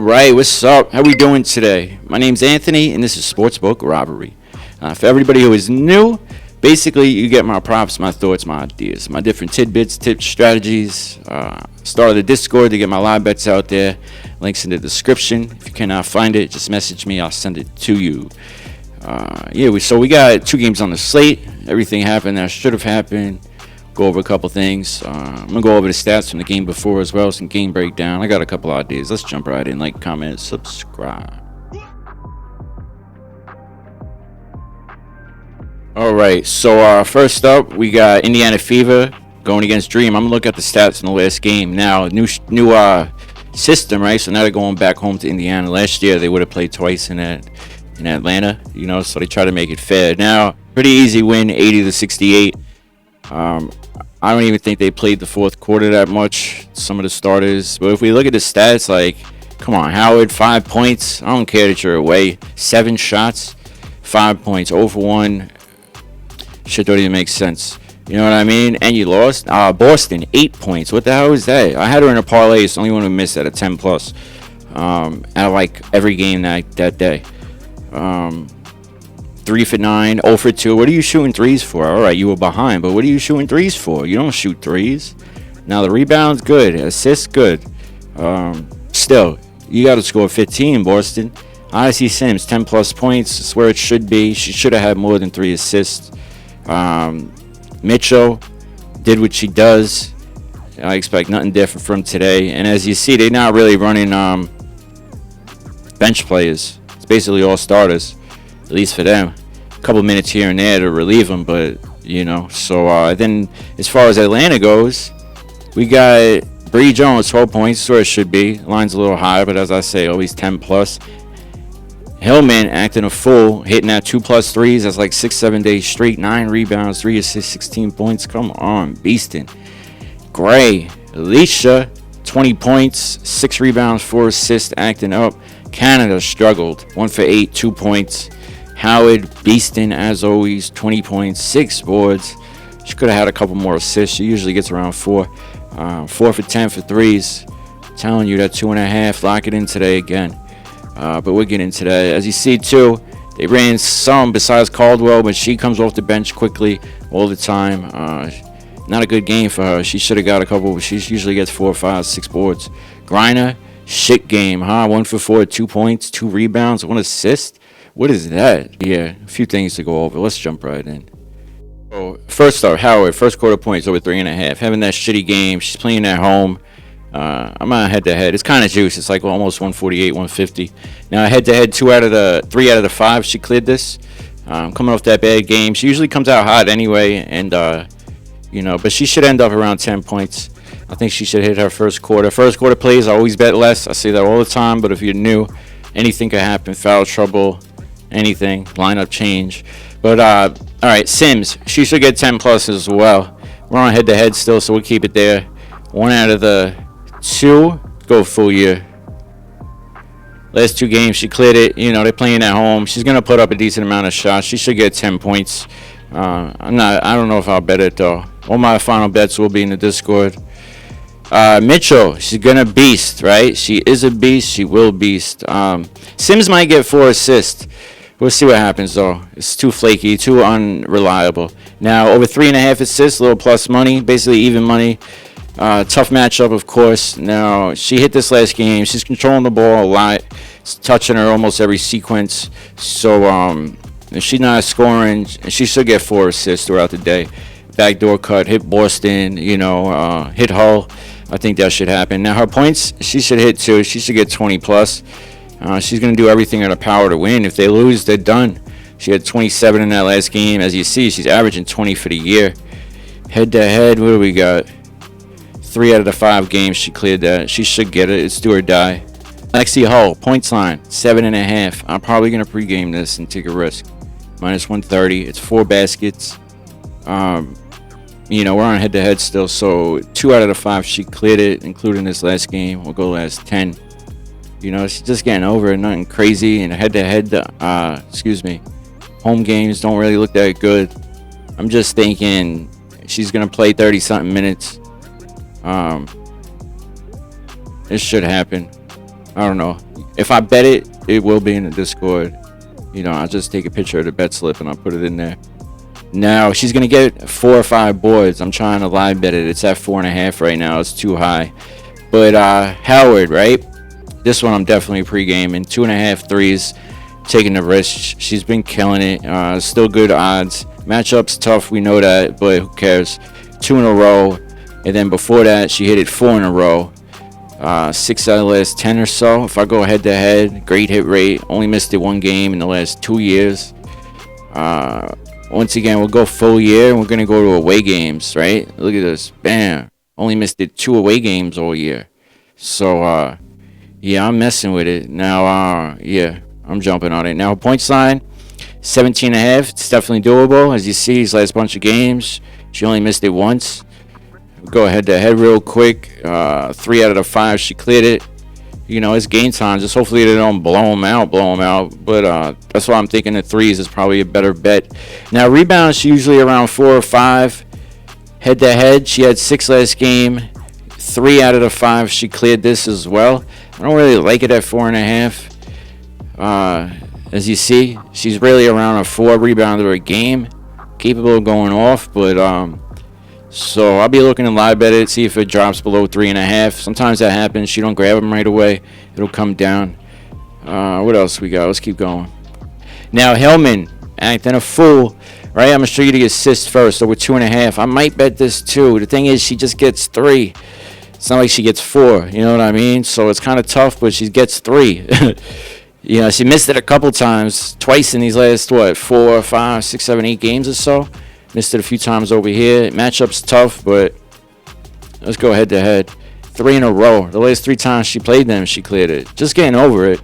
right, what's up? How we doing today? My name's Anthony, and this is Sportsbook-Robbery. For everybody who is new, basically you get my props, my thoughts, my ideas, my different tidbits, tips, strategies. Start of the Discord to get my live bets out there. Links in the description. If you cannot find it, just message me. I'll send it to you. So we got 2 games on the slate. Everything happened that should have happened. Go over a couple things. I'm going to go over the stats from the game before as well, some game breakdown. I got a couple ideas. Let's jump right in. Like, comment, subscribe. All right, so first up, we got Indiana Fever going against Dream. I'm going to look at the stats in the last game. Now, new system, right? So now they're going back home to Indiana. Last year, they would have played twice in Atlanta, so they try to make it fair. Now, pretty easy win, 80-68. I don't even think they played the fourth quarter that much, some of the starters. But if we look at the stats, like, come on, Howard, 5 points. I don't care that you're away. 7 shots, 5 points, 0 for 1. Shit don't even make sense. You know what I mean? And you lost. Boston, 8 points. What the hell is that? I had her in a parlay. It's the only one who missed at a 10 plus. Out of like every game that day. 3 for 9, 0 for 2. What are you shooting threes for? All right, you were behind, but what are you shooting threes for? You don't shoot threes. Now the rebound's good, assists good. Still, you got to score 15, Boston. Odyssey Sims, 10 plus points. That's where it should be. She should have had more than 3 assists. Mitchell did what she does. I expect nothing different from today. And as you see, they're not really running bench players. It's basically all starters, at least for them. A couple minutes here and there to relieve them, but So then, as far as Atlanta goes, we got Bree Jones, 12 points, where it should be. Line's a little high, but as I say, always 10 plus. Hillman acting a fool, hitting that 2+ threes. That's like 6-7 days straight. 9 rebounds, 3 assists, 16 points. Come on, beasting. Gray, Alicia, 20 points, 6 rebounds, 4 assists, acting up. Canada struggled, 1 for 8, 2 points. Howard, beasting as always, 20 points, 6 boards. She could have had a couple more assists. She usually gets around 4. 4 for 10 for threes. Telling you that 2.5. Lock it in today again. But we'll get into that. As you see, too, they ran some besides Caldwell, but she comes off the bench quickly all the time. Not a good game for her. She should have got a couple. She usually gets 4, 5, 6 boards. Griner, shit game, huh? 1 for 4, 2 points, 2 rebounds, 1 assist. What is that? Yeah, a few things to go over. Let's jump right in. So, first up, Howard, first quarter points over 3.5. Having that shitty game. She's playing at home. I'm on head-to-head. It's kind of juice. It's like almost 148, 150. Now, head-to-head, 3 out of the 5, she cleared this. Coming off that bad game. She usually comes out hot anyway, and, but she should end up around 10 points. I think she should hit her first quarter. First quarter plays, I always bet less. I say that all the time, but if you're new, anything could happen. Foul trouble, anything, lineup change. But, all right, Sims, she should get 10 plus as well. We're on head-to-head still, so we'll keep it there. 1 out of the 2, go full year. Last 2 games, she cleared it. They're playing at home. She's going to put up a decent amount of shots. She should get 10 points. I don't know if I'll bet it, though. All my final bets will be in the Discord. Mitchell, she's going to beast, right? She is a beast. She will beast. Sims might get 4 assists. We'll see what happens, though. It's too flaky, too unreliable. Now, over 3.5 assists, a little plus money, basically even money. Tough matchup, of course. Now, she hit this last game. She's controlling the ball a lot. It's touching her almost every sequence. So, if she's not scoring, she should get 4 assists throughout the day. Backdoor cut, hit Boston, hit Hull. I think that should happen. Now, her points, she should hit too. She should get 20 plus. She's going to do everything in her power to win. If they lose, they're done. She had 27 in that last game. As you see, she's averaging 20 for the year. Head-to-head, what do we got? 3 out of the 5 games, she cleared that. She should get it. It's do or die. Lexi Hull, points line, 7.5. I'm probably going to pregame this and take a risk. Minus 130. It's 4 baskets. We're on head-to-head still, so 2 out of the 5 she cleared it, including this last game. We'll go last 10. She's just getting over it, nothing crazy. And head-to-head, home games don't really look that good. I'm just thinking she's going to play 30-something minutes. It should happen. I don't know. If I bet it, it will be in the Discord. I'll just take a picture of the bet slip and I'll put it in there. Now, she's going to get 4 or 5 boards. I'm trying to live bet it. It's at 4.5 right now. It's too high. But Howard, right? This one I'm definitely pre-gaming. 2.5 threes. Taking the risk. She's been killing it. Still good odds. Matchup's tough. We know that. But who cares? 2 in a row. And then before that, she hit it 4 in a row. 6 out of the last 10 or so. If I go head-to-head, great hit rate. Only missed it 1 game in the last 2 years. Once again, we'll go full year, and we're going to go to away games, right? Look at this. Bam. Only missed it 2 away games all year. So, yeah, I'm messing with it. Now, yeah, I'm jumping on it. Now, points line, 17.5. It's definitely doable. As you see, these last bunch of games, she only missed it once. We'll go head-to-head real quick. 3 out of the 5, she cleared it. It's game time. Just hopefully they don't blow them out. But that's why I'm thinking the threes is probably a better bet. Now, rebounds, she usually around 4 or 5. Head-to-head, she had 6 last game. 3 out of the 5, she cleared this as well. I don't really like it at 4.5. As you see, she's really around a 4 rebounder a game. Capable of going off, but so I'll be looking to live bet it, see if it drops below 3.5. Sometimes that happens. She don't grab them right away. It'll come down. What else we got? Let's keep going. Now, Hellman acting a fool, right? I'm going to show you the assist first. So with 2.5, I might bet this too. The thing is, she just gets 3. It's not like she gets 4. You know what I mean? So it's kind of tough, but she gets 3. She missed it a couple times. Twice in these last, 4, 5, 6, 7, 8 games or so. Missed it a few times over here. Matchup's tough, but let's go head-to-head. 3 in a row. The last 3 times she played them, she cleared it. Just getting over it.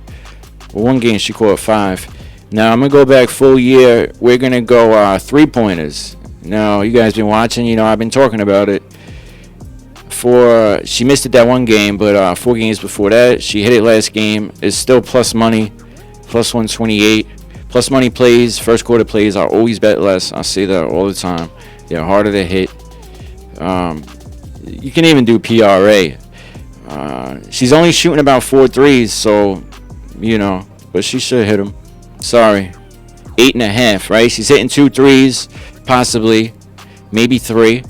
Well, 1 game she caught 5. Now, I'm going to go back full year. We're going to go 3-pointers. Now, you guys been watching. I've been talking about it. She missed it that 1 game, but 4 games before that, she hit it last game. It's still plus money. Plus 128. Plus money plays, first quarter plays, I always bet less. I say that all the time. They're harder to hit. You can even do PRA. She's only shooting about 4 threes, so, but she should hit them. Sorry. 8.5, right? She's hitting 2 threes, possibly, maybe 3,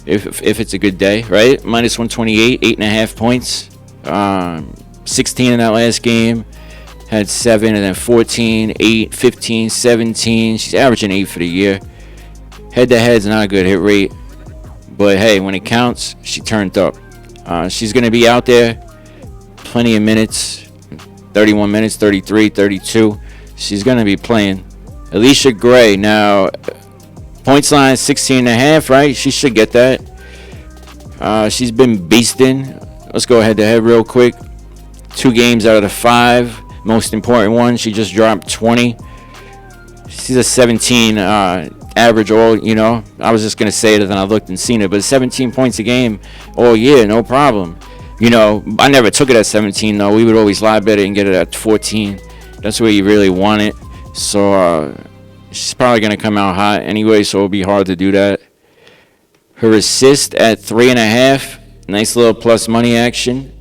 if it's a good day, right? Minus 128, 8.5 points. 16 in that last game. Had 7 and then 14, 8, 15, 17. She's averaging 8 for the year. Head-to-head's not a good hit rate. But, hey, when it counts, she turned up. She's going to be out there. Plenty of minutes. 31 minutes, 33, 32. She's going to be playing. Alicia Gray. Now, points line 16.5, right? She should get that. She's been beasting. Let's go head-to-head real quick. 2 games out of the 5. Most important one, she just dropped 20. She's a 17 average all, I was just going to say it, and then I looked and seen it, but 17 points a game all year, no problem. I never took it at 17, though. We would always live bet it and get it at 14. That's where you really want it. So she's probably going to come out hot anyway, so it'll be hard to do that. Her assist at 3.5. Nice little plus money action.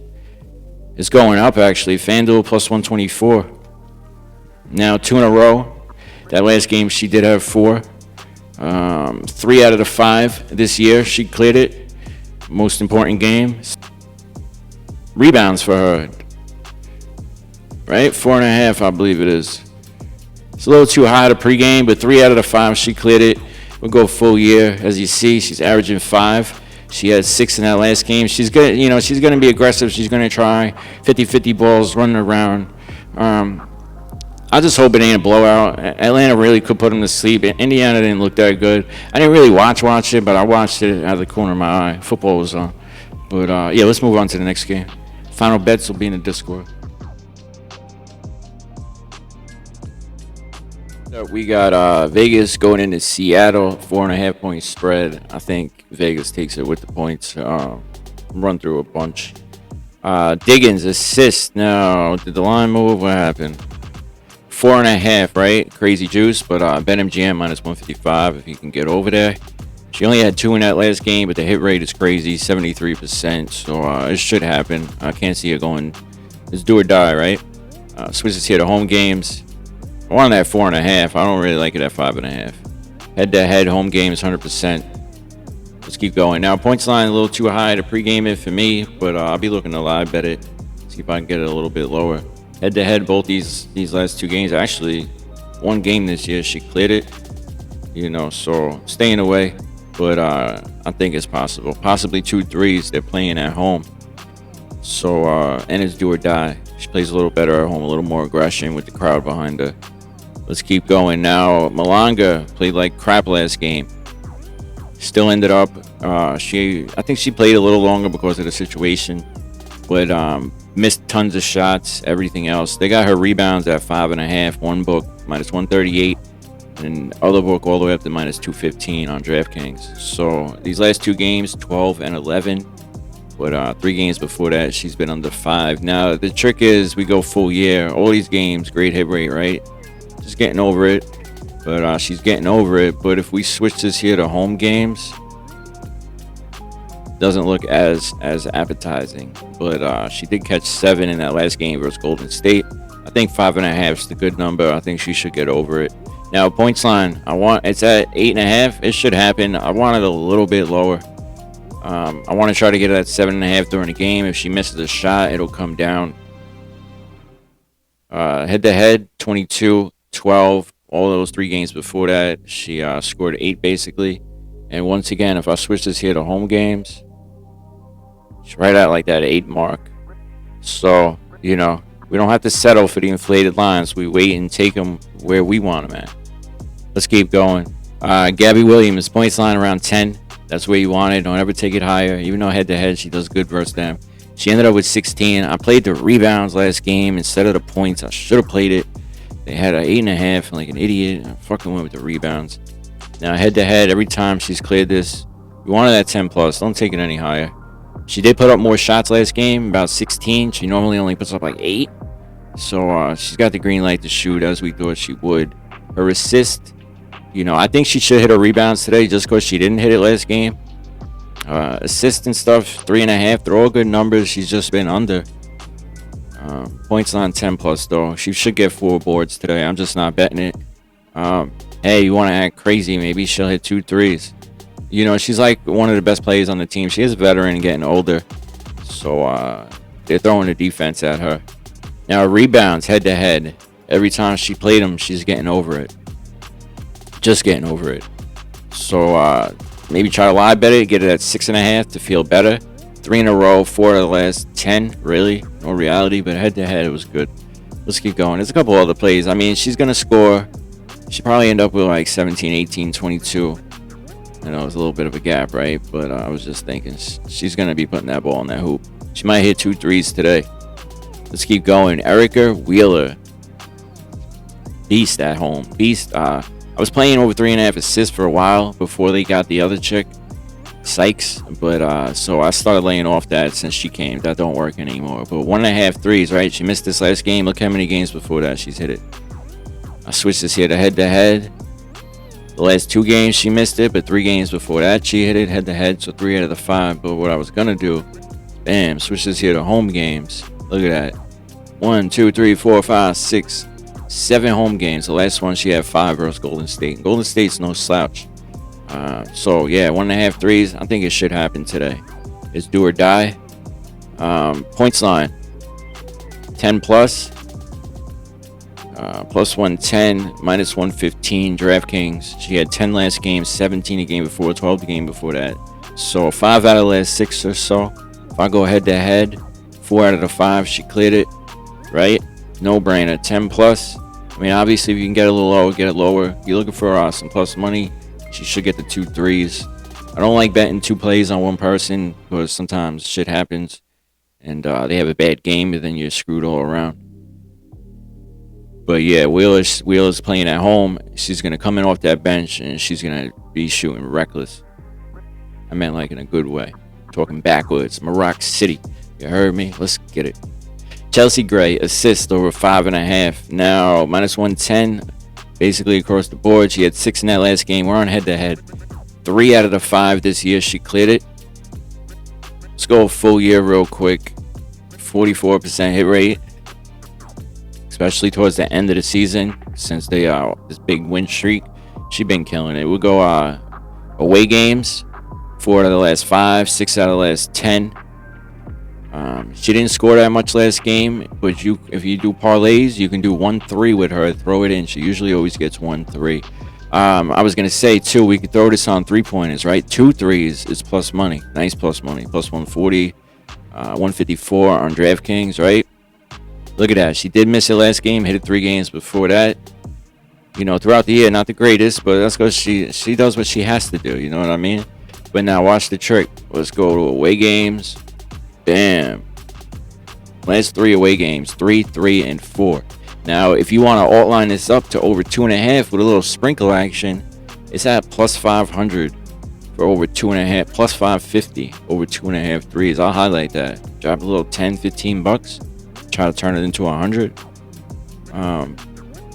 It's going up, actually. Fanduel plus 124. Now 2 in a row. That last game she did have 4. 3 out of the 5 this year. She cleared it. Most important game. Rebounds for her. Right? 4.5, I believe it is. It's a little too high to pregame, but 3 out of the 5 she cleared it. We'll go full year. As you see, she's averaging 5. She had 6 in that last game. She's good. She's going to be aggressive. She's going to try 50-50 balls running around. I just hope it ain't a blowout. Atlanta really could put them to sleep. Indiana didn't look that good. I didn't really watch it, but I watched it out of the corner of my eye. Football was on. But, yeah, let's move on to the next game. Final bets will be in the Discord. We got Vegas going into Seattle, 4.5 point spread. I think Vegas takes it with the points. Run through a bunch. Diggins assist. Now, did the line move? What happened? 4.5, right? Crazy juice, but BetMGM minus 155 if you can get over there. She only had 2 in that last game, but the hit rate is crazy, 73%. So it should happen. I can't see it going. It's do or die, right? Switches here to home games. I wanted that 4.5. I don't really like it at 5.5. Head-to-head home games, 100%. Let's keep going. Now, points line a little too high to pregame it for me, but I'll be looking to live bet it. See if I can get it a little bit lower. Head-to-head, both these last two games. Actually, one game this year, she cleared it. So staying away. But I think it's possible. Possibly 2 threes. They're playing at home. So, and it's do or die. She plays a little better at home, a little more aggression with the crowd behind her. Let's keep going. Now, Malanga played like crap last game. Still ended up, I think she played a little longer because of the situation. But missed tons of shots, everything else. They got her rebounds at 5.5. One book, minus 138. And other book all the way up to minus 215 on Draftkings. So these last 2 games, 12 and 11. But 3 games before that, she's been under 5. Now, the trick is we go full year. All these games, great hit rate, right? Just getting over it. But she's getting over it. But if we switch this here to home games, doesn't look as appetizing. But she did catch 7 in that last game versus Golden State. I think 5.5 is the good number. I think she should get over it. Now, points line, it's at 8.5. It should happen. I want it a little bit lower. I want to try to get it at 7.5 during the game. If she misses a shot, it'll come down. Head-to-head, 22, 12. All those 3 games before that, she scored 8 basically. And once again, if I switch this here to home games, she's right at like that 8 mark. So, we don't have to settle for the inflated lines. We wait and take them where we want them at. Let's keep going. Gabby Williams, points line around 10. That's where you want it. Don't ever take it higher. Even though head-to-head, she does good versus them. She ended up with 16. I played the rebounds last game instead of the points. I should have played it. They had an 8.5 like an idiot. I fucking went with the rebounds. Now, head-to-head, every time she's cleared this, you wanted that 10 plus. Don't take it any higher. She did put up more shots last game, about 16. She normally only puts up like 8. So she's got the green light to shoot as we thought she would. Her assist, I think she should hit her rebounds today just because she didn't hit it last game. Assist and stuff, 3.5. They're all good numbers. She's just been under. Points on 10 plus though. She should get 4 boards today. I'm just not betting it. Hey, you want to act crazy? Maybe she'll hit 2 threes. She's like one of the best players on the team. She is a veteran and getting older. So they're throwing the defense at her. Now, rebounds head-to-head. Every time she played them, she's getting over it. Just getting over it. So maybe try to live bet it. Get it at 6.5 to feel better. 3 in a row. 4 out of the last 10. Really? No reality. But head-to-head, it was good. Let's keep going. There's a couple other plays. I mean, she's going to score. She probably end up with like 17, 18, 22. I know it's a little bit of a gap, right? But I was just thinking she's going to be putting that ball in that hoop. She might hit 2 threes today. Let's keep going. Erica Wheeler. Beast at home. Beast. I was playing over 3.5 assists for a while before they got the other chick, Sykes. But so I started laying off that since she came. That don't work anymore. But 1.5 threes, right? She missed this last game. Look how many games before that she's hit it. I switched this here to head-to-head. The last 2 games she missed it, but 3 games before that she hit it head-to-head. So 3 out of the 5. But what I was gonna do, bam, switch this here to home games. Look at that. 1, 2, 3, 4, 5, 6, 7 home games. The last one she had 5 versus Golden State. Golden State's no slouch. So yeah, 1.5 threes. I think it should happen today. It's do or die. Points line 10 plus. Plus 110, minus 115. Draftkings. She had 10 last game, 17 a game before, 12 the game before that. So 5 out of the last 6 or so. If I go head to head, 4 out of the 5 she cleared it. Right? No brainer. 10 plus. I mean, obviously, if you can get a little lower, get it lower. You're looking for some plus money. She should get the 2 threes. I don't like betting 2 plays on one person because sometimes shit happens and they have a bad game and then you're screwed all around. But yeah, Wheeler's playing at home. She's going to come in off that bench and she's going to be shooting reckless. I meant like in a good way. Talking backwards. Maroc City. You heard me? Let's get it. Chelsea Gray, assist over 5.5. Now, minus 110, basically across the board. She had 6 in that last game. We're on head-to-head. 3 out of the 5 this year. She cleared it. Let's go full year real quick. 44% hit rate. especially towards the end of the season, since they this big win streak. She's been killing it. We'll go away games, 4 out of the last 5, 6 out of the last 10. She didn't score that much last game, but if you do parlays, you can do 1-3 with her. Throw it in. She usually always gets 1-3. I was gonna say too, we could throw this on 3-pointers, right? 2 threes is plus money, nice plus money, plus 140, 154 on Draftkings, right? Look at that. She did miss it last game, hit it 3 games before that. You know, throughout the year, not the greatest, but that's because she does what she has to do. You know what I mean? But now watch the trick. Let's go to away games. Bam. Last 3 away games, 3, 3, and 4. Now, if you want to outline this up to over 2.5 with a little sprinkle action, it's at plus 500 for over 2.5, plus 550 over 2.5 threes. I'll highlight that. Drop a little 10, 15 bucks. Try to turn it into 100.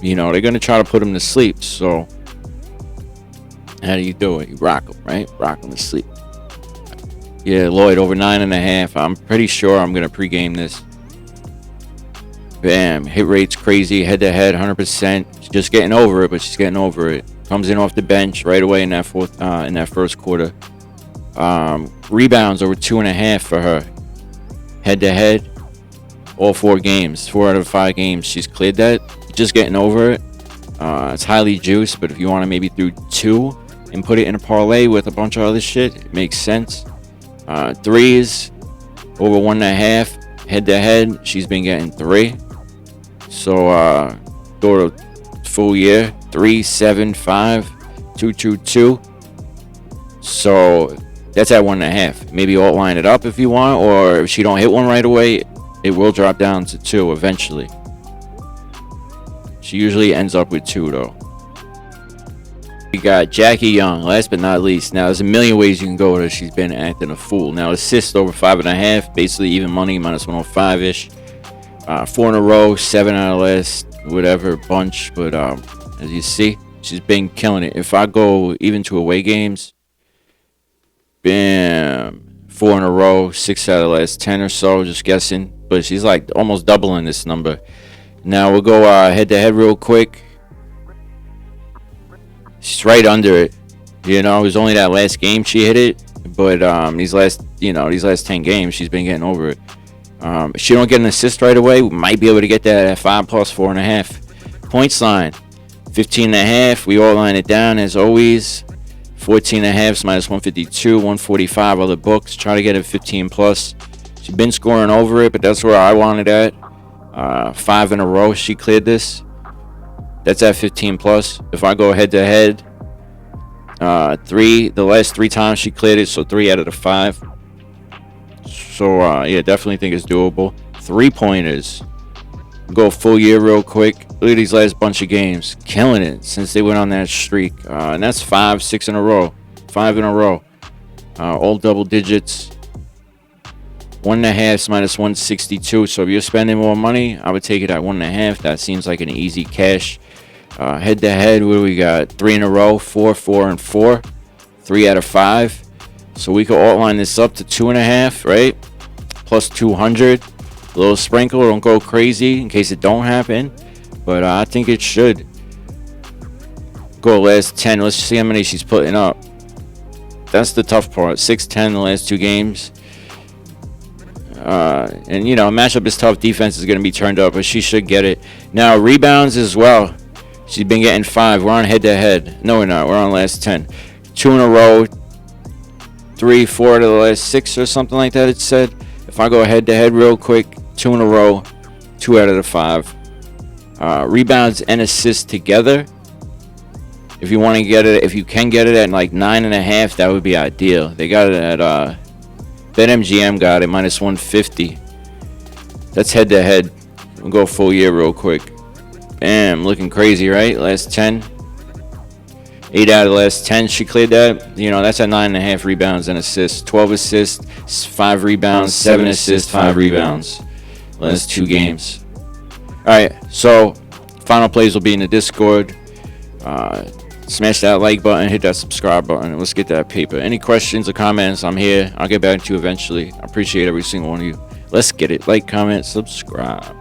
You know, they're going to try to put them to sleep. So, how do you do it? You rock them, right? Rock them to sleep. Yeah, Lloyd, over 9.5. I'm pretty sure I'm going to pregame this. Bam. Hit rate's crazy. Head-to-head, 100%. She's just getting over it, but she's getting over it. Comes in off the bench right away in that first quarter. Rebounds over 2.5 for her. Head-to-head, all 4 games. 4 out of 5 games, she's cleared that. Just getting over it. It's highly juiced, but if you want to maybe do 2 and put it in a parlay with a bunch of other shit, it makes sense. Threes over 1.5 head to head. She's been getting 3. So go to full year 3, 7, 5, 2, 2, 2. So that's at 1.5. Maybe outline it up if you want, or if she don't hit one right away, it will drop down to 2 eventually. She usually ends up with 2 though. We got Jackie Young, last but not least. Now, there's a million ways you can go with her. She's been acting a fool. Now, assists over 5.5, basically even money, minus 105-ish. 4 in a row, 7 out of last, whatever, bunch. But as you see, she's been killing it. If I go even to away games, bam, 4 in a row, 6 out of the last 10 or so, just guessing. But she's like almost doubling this number. Now, we'll go head-to-head real quick. She's right under it. You know, it was only that last game she hit it. But these last 10 games, she's been getting over it. If she don't get an assist right away, we might be able to get that at 5 plus 4.5. Points line, 15.5. We all line it down as always. 14.5 is minus 152, 145 other books. Try to get it 15 plus. She's been scoring over it, but that's where I wanted at. 5 in a row, she cleared this. That's at 15 plus. If I go head to head, the last 3 times she cleared it, so 3 out of the 5. So yeah, definitely think it's doable. 3-pointers. Go full year real quick. Look at these last bunch of games, killing it since they went on that streak. And that's 5, 6 in a row, 5 in a row. All double digits. 1.5 is minus 162. So if you're spending more money, I would take it at 1.5. That seems like an easy cash. Head to head, what do we got? 3 in a row, 4, 4, and 4. 3 out of 5. So we could outline this up to 2.5, right? Plus 200. A little sprinkle, don't go crazy in case it don't happen. But I think it should. Go last 10. Let's see how many she's putting up. That's the tough part. 6-10 the last 2 games. And, you know, matchup is tough. Defense is going to be turned up, but she should get it. Now, rebounds as well. She's been getting 5. We're on head-to-head. No, we're not. We're on last 10. 2 in a row. 3, 4 out of the last 6 or something like that, it said. If I go head-to-head real quick, 2 in a row. 2 out of the 5. Rebounds and assists together. If you want to get it, if you can get it at like 9.5, that would be ideal. They got it at BetMGM got it minus 150. That's head to head. We'll go full year real quick. Bam, looking crazy, right? Last 10. 8 out of the last 10, she cleared that. You know, that's at 9.5 rebounds and assists. 12 assists, 5 rebounds, 7 assists, 5 rebounds. Last 2 games. All right, so final plays will be in the Discord. Smash that like button, hit that subscribe button, and let's get that paper. Any questions or comments, I'm here. I'll get back to you eventually. I appreciate every single one of you. Let's get it. Like, comment, subscribe.